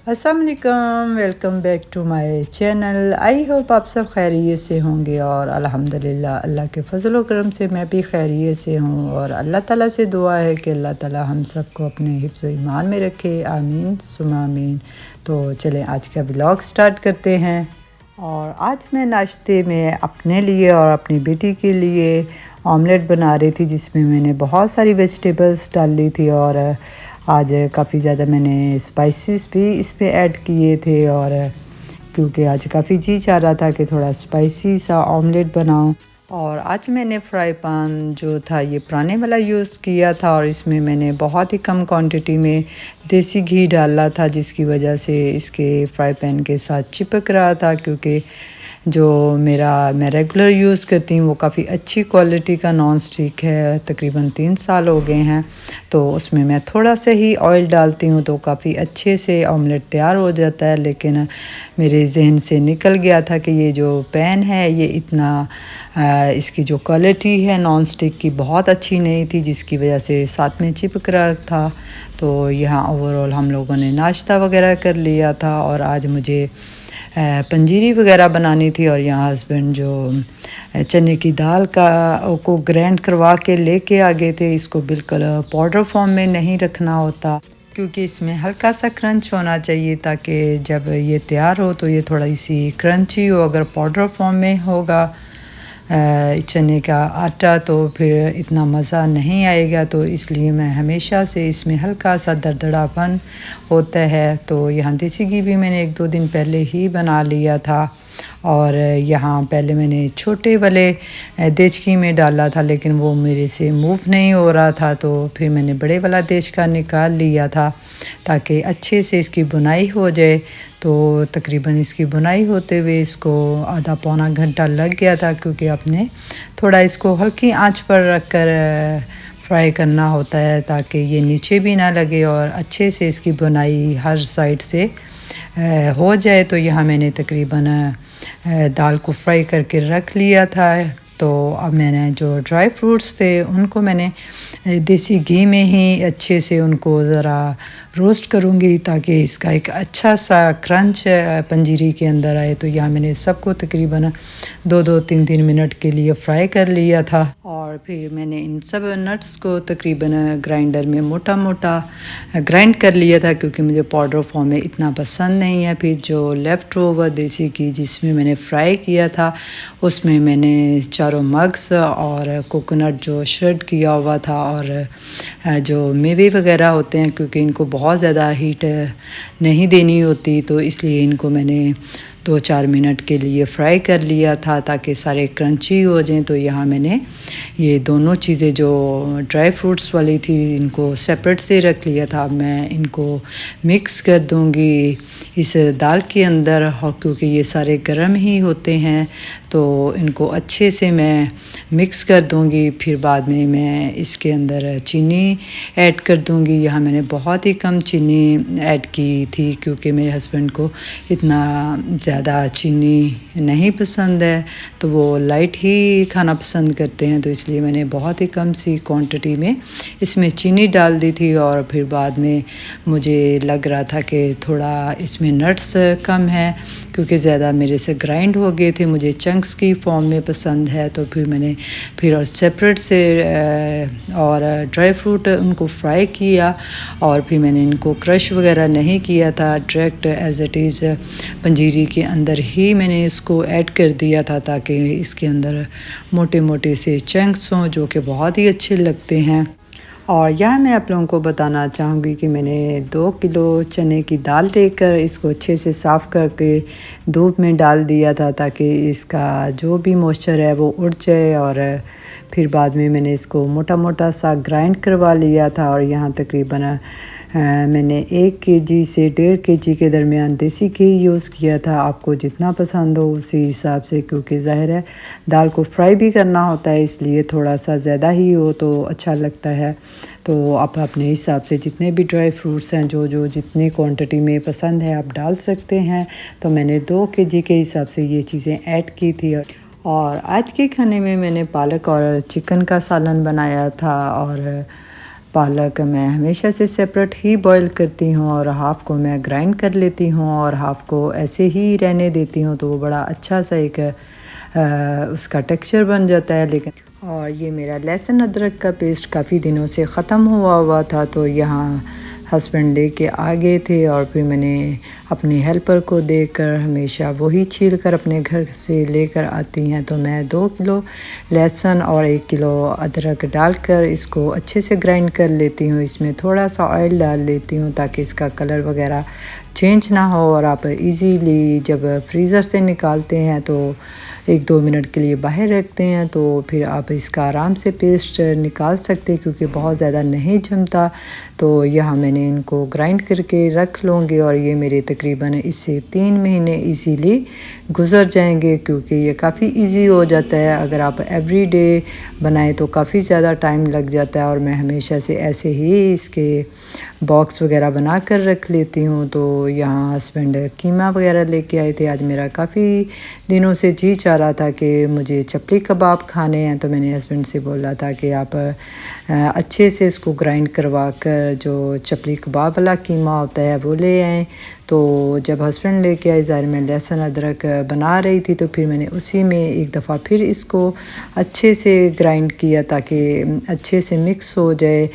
अस्सलाम वालेकुम, welcome back to my channel. I hope आप सब खैरियत से होंगे और अल्हम्दुलिल्लाह अल्लाह के फजल व करम से मैं भी खैरियत से हूँ। और अल्लाह ताला से दुआ है कि अल्लाह ताला हम सबको अपने हिफ्ज़ व ईमान में रखे, आमीन सुमा आमीन। तो चलें आज का व्लॉग स्टार्ट करते हैं। और आज मैं नाश्ते में अपने लिए और अपनी बेटी के लिए ऑमलेट बना रही थी, जिसमें मैंने बहुत सारी वेजिटेबल्स डाल ली थी। और आज काफ़ी ज़्यादा मैंने स्पाइसेस भी इसमें ऐड किए थे। और क्योंकि आज काफ़ी जी चाह रहा था कि थोड़ा स्पाइसी सा ऑमलेट बनाऊं। और आज मैंने फ्राई पैन जो था ये पुराने वाला यूज़ किया था, और इसमें मैंने बहुत ही कम क्वांटिटी में देसी घी डाला था, जिसकी वजह से इसके फ्राई पैन के साथ चिपक रहा था। क्योंकि जो मैं रेगुलर यूज़ करती हूँ वो काफ़ी अच्छी क्वालिटी का नॉन स्टिक है, तकरीबन 3 साल हो गए हैं। तो उसमें मैं थोड़ा सा ही ऑयल डालती हूँ तो काफ़ी अच्छे से ऑमलेट तैयार हो जाता है। लेकिन मेरे जहन से निकल गया था कि ये जो पैन है ये इतना इसकी जो क्वालिटी है नॉन स्टिक की बहुत अच्छी नहीं थी, जिसकी वजह से साथ में चिपक रहा था। तो यहाँ ओवरऑल हम लोगों ने नाश्ता वगैरह कर लिया था। और आज मुझे पंजीरी वगैरह बनानी थी। और यहाँ हस्बैंड जो चने की दाल को ग्राइंड करवा के लेके आ गए थे। इसको बिल्कुल पाउडर फॉर्म में नहीं रखना होता, क्योंकि इसमें हल्का सा क्रंच होना चाहिए, ताकि जब ये तैयार हो तो ये थोड़ी सी क्रंची हो। अगर पाउडर फॉर्म में होगा चने का आटा तो फिर इतना मज़ा नहीं आएगा। तो इसलिए मैं हमेशा से इसमें हल्का सा दरदरापन होता है। तो यहाँ देसी घी भी मैंने 1-2 दिन पहले ही बना लिया था। और यहाँ पहले मैंने छोटे वाले देश घी में डाला था, लेकिन वो मेरे से मूव नहीं हो रहा था। तो फिर मैंने बड़े वाला देश का निकाल लिया था, ताकि अच्छे से इसकी बुनाई हो जाए। तो तकरीबन इसकी बुनाई होते हुए इसको आधा पौना घंटा लग गया था, क्योंकि आपने थोड़ा इसको हल्की आंच पर रख कर फ्राई करना होता है, ताकि ये नीचे भी ना लगे और अच्छे से इसकी बुनाई हर साइड से हो जाए। तो यहाँ मैंने तकरीबन दाल को फ्राई करके रख लिया था। तो अब मैंने जो ड्राई फ्रूट्स थे उनको मैंने देसी घी में ही अच्छे से उनको ज़रा रोस्ट करूँगी, ताकि इसका एक अच्छा सा क्रंच पंजीरी के अंदर आए। तो यहाँ मैंने सबको तकरीबन 2-2, 3-3 मिनट के लिए फ्राई कर लिया था। और फिर मैंने इन सब नट्स को तकरीबन ग्राइंडर में मोटा मोटा ग्राइंड कर लिया था, क्योंकि मुझे पाउडर फॉर्म में इतना पसंद नहीं है। फिर जो लेफ़्ट ओवर देसी घी जिसमें मैंने फ्राई किया था, उसमें मैंने चारों मग्स और कोकोनट जो श्रेड किया हुआ था, और जो मेवे वगैरह होते हैं, क्योंकि इनको बहुत ज़्यादा हीट नहीं देनी होती, तो इसलिए इनको मैंने 2-4 मिनट के लिए फ्राई कर लिया था, ताकि सारे क्रंची हो जाएं। तो यहाँ मैंने ये दोनों चीज़ें जो ड्राई फ्रूट्स वाली थी इनको सेपरेट से रख लिया था। अब मैं इनको मिक्स कर दूँगी इस दाल के अंदर, और क्योंकि ये सारे गर्म ही होते हैं तो इनको अच्छे से मैं मिक्स कर दूँगी। फिर बाद में मैं इसके अंदर चीनी ऐड कर दूँगी। यहाँ मैंने बहुत ही कम चीनी ऐड की थी, क्योंकि मेरे हस्बैंड को इतना ज़्यादा चीनी नहीं पसंद है, तो वो लाइट ही खाना पसंद करते हैं। तो इसलिए मैंने बहुत ही कम सी क्वांटिटी में इसमें चीनी डाल दी थी। और फिर बाद में मुझे लग रहा था कि थोड़ा इसमें नट्स कम है, क्योंकि ज़्यादा मेरे से ग्राइंड हो गए थे। मुझे चंक्स की फॉर्म में पसंद है। तो फिर मैंने और सेपरेट से और ड्राई फ्रूट उनको फ्राई किया, और फिर मैंने इनको क्रश वगैरह नहीं किया था, डायरेक्ट एज़ इट इज़ पंजीरी के अंदर ही मैंने इसको ऐड कर दिया था, ताकि इसके अंदर मोटे मोटे से चंक्स हों, जो कि बहुत ही अच्छे लगते हैं। और यहाँ मैं आप लोगों को बताना चाहूँगी कि मैंने 2 किलो चने की दाल लेकर इसको अच्छे से साफ़ करके धूप में डाल दिया था, ताकि इसका जो भी मॉइस्चर है वो उड़ जाए। और फिर बाद में मैंने इसको मोटा मोटा सा ग्राइंड करवा लिया था। और यहाँ तकरीबन मैंने 1 केजी से 1.5 केजी के दरमियान देसी घी यूज़ किया था। आपको जितना पसंद हो उसी हिसाब से, क्योंकि ज़ाहिर है दाल को फ्राई भी करना होता है, इसलिए थोड़ा सा ज़्यादा ही हो तो अच्छा लगता है। तो आप अपने हिसाब से जितने भी ड्राई फ्रूट्स हैं जो जितनी क्वांटिटी में पसंद है आप डाल सकते हैं। तो मैंने 2 केजी के हिसाब से ये चीज़ें ऐड की थी। और आज के खाने में मैंने पालक और चिकन का सालन बनाया था। और पालक मैं हमेशा से सेपरेट ही बॉईल करती हूँ और हाफ़ को मैं ग्राइंड कर लेती हूँ और हाफ़ को ऐसे ही रहने देती हूँ, तो वो बड़ा अच्छा सा एक उसका टेक्सचर बन जाता है। लेकिन और ये मेरा लहसुन अदरक का पेस्ट काफ़ी दिनों से ख़त्म हुआ था, तो यहाँ हस्बैंड लेके आ गए थे और फिर मैंने अपनी हेल्पर को देकर, हमेशा वही छील कर अपने घर से लेकर आती हैं, तो मैं 2 किलो लहसुन और 1 किलो अदरक डालकर इसको अच्छे से ग्राइंड कर लेती हूँ। इसमें थोड़ा सा ऑयल डाल लेती हूँ ताकि इसका कलर वगैरह चेंज ना हो और आप इजीली जब फ्रीज़र से निकालते हैं तो 1-2 मिनट के लिए बाहर रखते हैं, तो फिर आप इसका आराम से पेस्ट निकाल सकते हैं क्योंकि बहुत ज़्यादा नहीं जमता। तो यहाँ मैंने इनको ग्राइंड करके रख लूँगी और ये मेरे तकरीबन इससे 3 महीने इजीली गुज़र जाएंगे क्योंकि ये काफ़ी इजी हो जाता है। अगर आप एवरीडे बनाएं तो काफ़ी ज़्यादा टाइम लग जाता है और मैं हमेशा से ऐसे ही इसके बॉक्स वगैरह बना कर रख लेती हूँ। तो यहाँ हस्बैंड कीमा वगैरह लेके आए थे। आज मेरा काफ़ी दिनों से जी चाह रहा था कि मुझे चपली कबाब खाने हैं, तो मैंने हस्बैंड से बोला था कि आप अच्छे से इसको ग्राइंड करवा कर जो चपली कबाब वाला कीमा होता है वो ले आएँ। तो जब हस्बैंड लेके आए, ज़ाहिर मैं लहसुन अदरक बना रही थी, तो फिर मैंने उसी में एक दफ़ा फिर इसको अच्छे से ग्राइंड किया ताकि अच्छे से मिक्स हो जाए।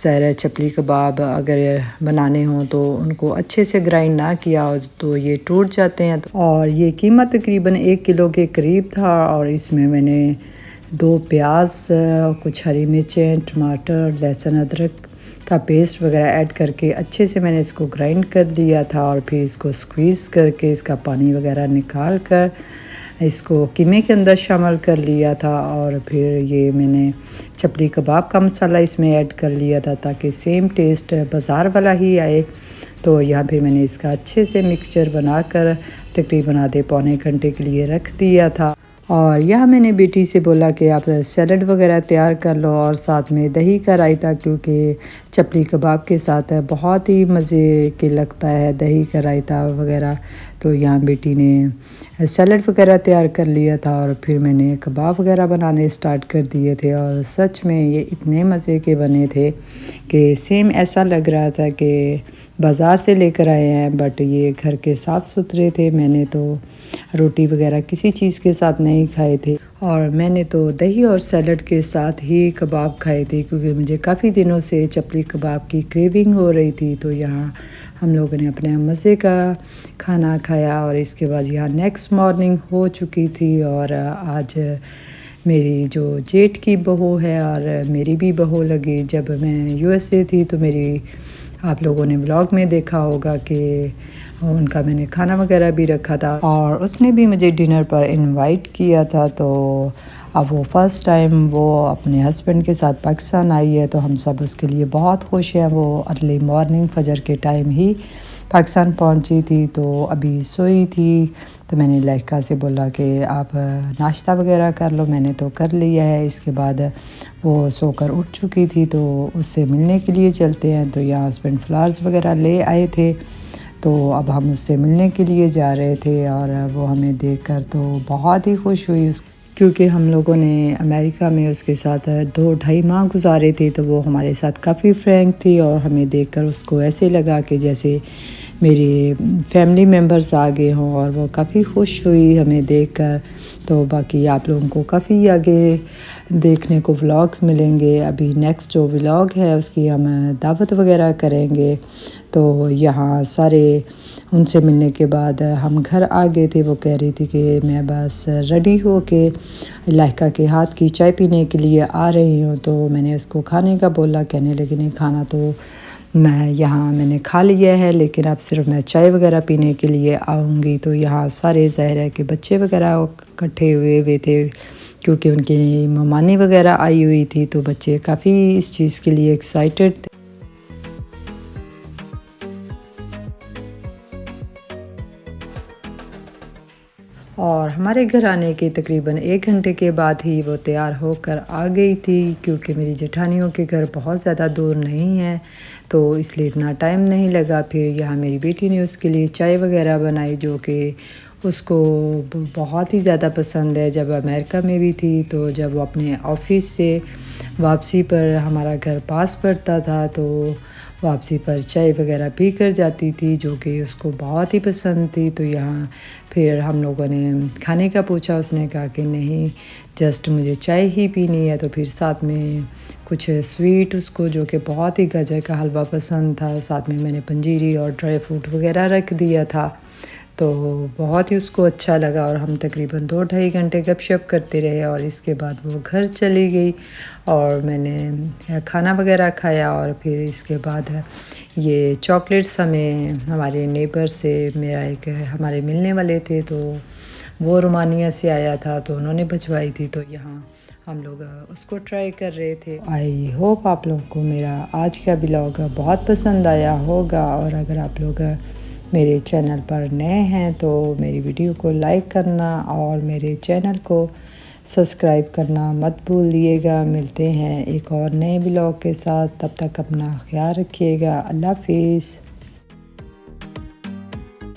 ज़ाहिर चपली कबाब अगर बनाने हों तो उनको अच्छे से ग्राइंड ना किया हो तो ये टूट जाते हैं। और ये कीमा तकरीबन 1 किलो के करीब था और इसमें मैंने 2 प्याज, कुछ हरी मिर्चें, टमाटर, लहसुन अदरक का पेस्ट वगैरह ऐड करके अच्छे से मैंने इसको ग्राइंड कर लिया था और फिर इसको स्क्वीज़ करके इसका पानी वगैरह निकाल कर इसको कीमे के अंदर शामिल कर लिया था। और फिर ये मैंने चपली कबाब का मसाला इसमें ऐड कर लिया था ताकि सेम टेस्ट बाज़ार वाला ही आए। तो यहाँ फिर मैंने इसका अच्छे से मिक्सचर बनाकर तकरीबन आधे पौने घंटे के लिए रख दिया था। और यहाँ मैंने बेटी से बोला कि आप सैलड वगैरह तैयार कर लो और साथ में दही का रायता, क्योंकि चपली कबाब के साथ बहुत ही मज़े के लगता है दही का रायता वगैरह। तो यहाँ बेटी ने सैलड वगैरह तैयार कर लिया था और फिर मैंने कबाब वगैरह बनाने स्टार्ट कर दिए थे और सच में ये इतने मज़े के बने थे कि सेम ऐसा लग रहा था कि बाज़ार से लेकर आए हैं, बट ये घर के साफ़ सुथरे थे। मैंने तो रोटी वगैरह किसी चीज़ के साथ नहीं खाए थे और मैंने तो दही और सैलड के साथ ही कबाब खाए थे क्योंकि मुझे काफ़ी दिनों से चपली कबाब की क्रेविंग हो रही थी। तो यहाँ हम लोगों ने अपने मज़े का खाना खाया और इसके बाद यहाँ नेक्स्ट मॉर्निंग हो चुकी थी और आज मेरी जो जेठ की बहू है और मेरी भी बहू लगी। जब मैं यूएसए थी तो मेरी आप लोगों ने व्लॉग में देखा होगा कि उनका मैंने खाना वगैरह भी रखा था और उसने भी मुझे डिनर पर इनवाइट किया था। तो अब वो फ़र्स्ट टाइम वो अपने हस्बैंड के साथ पाकिस्तान आई है, तो हम सब उसके लिए बहुत खुश हैं। वो अर्ली मॉर्निंग फजर के टाइम ही पाकिस्तान पहुंची थी, तो अभी सोई थी। तो मैंने लहका से बोला कि आप नाश्ता वगैरह कर लो, मैंने तो कर लिया है। इसके बाद वो सोकर उठ चुकी थी तो उससे मिलने के लिए चलते हैं। तो यहाँ हस्बैंड फ्लावर्स वगैरह ले आए थे, तो अब हम उससे मिलने के लिए जा रहे थे और वो हमें देखकर तो बहुत ही खुश हुई क्योंकि हम लोगों ने अमेरिका में उसके साथ 2-2.5 माह गुजारे थे। तो वो हमारे साथ काफ़ी फ्रैंक थी और हमें देखकर उसको ऐसे लगा कि जैसे मेरे फैमिली मेम्बर्स आ गए हों और वो काफ़ी खुश हुई हमें देखकर। तो बाकी आप लोगों को काफ़ी आगे देखने को व्लॉग्स मिलेंगे। अभी नेक्स्ट जो व्लॉग है उसकी हम दावत वगैरह करेंगे। तो यहाँ सारे उनसे मिलने के बाद हम घर आ गए थे। वो कह रही थी कि मैं बस रेडी हो के लाइका के हाथ की चाय पीने के लिए आ रही हूँ। तो मैंने उसको खाने का बोला, कहने लगी नहीं खाना तो मैंने खा लिया है, लेकिन अब सिर्फ मैं चाय वगैरह पीने के लिए आऊँगी। तो यहाँ सारे ज़ाहिर है कि बच्चे वगैरह इकट्ठे हुए थे क्योंकि उनकी मेहमानी वगैरह आई हुई थी, तो बच्चे काफ़ी इस चीज़ के लिए एक्साइटेड थे। और हमारे घर आने के तकरीबन 1 घंटे के बाद ही वो तैयार होकर आ गई थी क्योंकि मेरी जेठानियों के घर बहुत ज़्यादा दूर नहीं है, तो इसलिए इतना टाइम नहीं लगा। फिर यहाँ मेरी बेटी ने उसके लिए चाय वगैरह बनाई जो कि उसको बहुत ही ज़्यादा पसंद है। जब अमेरिका में भी थी तो जब वो अपने ऑफ़िस से वापसी पर, हमारा घर पास पड़ता था, तो वापसी पर चाय वगैरह पी कर जाती थी, जो कि उसको बहुत ही पसंद थी। तो यहाँ फिर हम लोगों ने खाने का पूछा, उसने कहा कि नहीं, जस्ट मुझे चाय ही पीनी है। तो फिर साथ में कुछ स्वीट उसको, जो कि बहुत ही गाजर का हलवा पसंद था, साथ में मैंने पंजीरी और ड्राई फ्रूट वगैरह रख दिया था। तो बहुत ही उसको अच्छा लगा और हम तकरीबन 2 ढाई घंटे गपशप करते रहे और इसके बाद वो घर चली गई और मैंने खाना वगैरह खाया। और फिर इसके बाद ये चॉकलेट्स हमें हमारे नेबर से, मेरा एक हमारे मिलने वाले थे, तो वो रोमानिया से आया था, तो उन्होंने भिजवाई थी। तो यहाँ हम लोग उसको ट्राई कर रहे थे। आई होप आप लोगों को मेरा आज का ब्लॉग बहुत पसंद आया होगा। और अगर आप लोग मेरे चैनल पर नए हैं तो मेरी वीडियो को लाइक करना और मेरे चैनल को सब्सक्राइब करना मत भूलिएगा। मिलते हैं एक और नए ब्लॉग के साथ, तब तक अपना ख्याल रखिएगा। अल्लाह हाफिज़।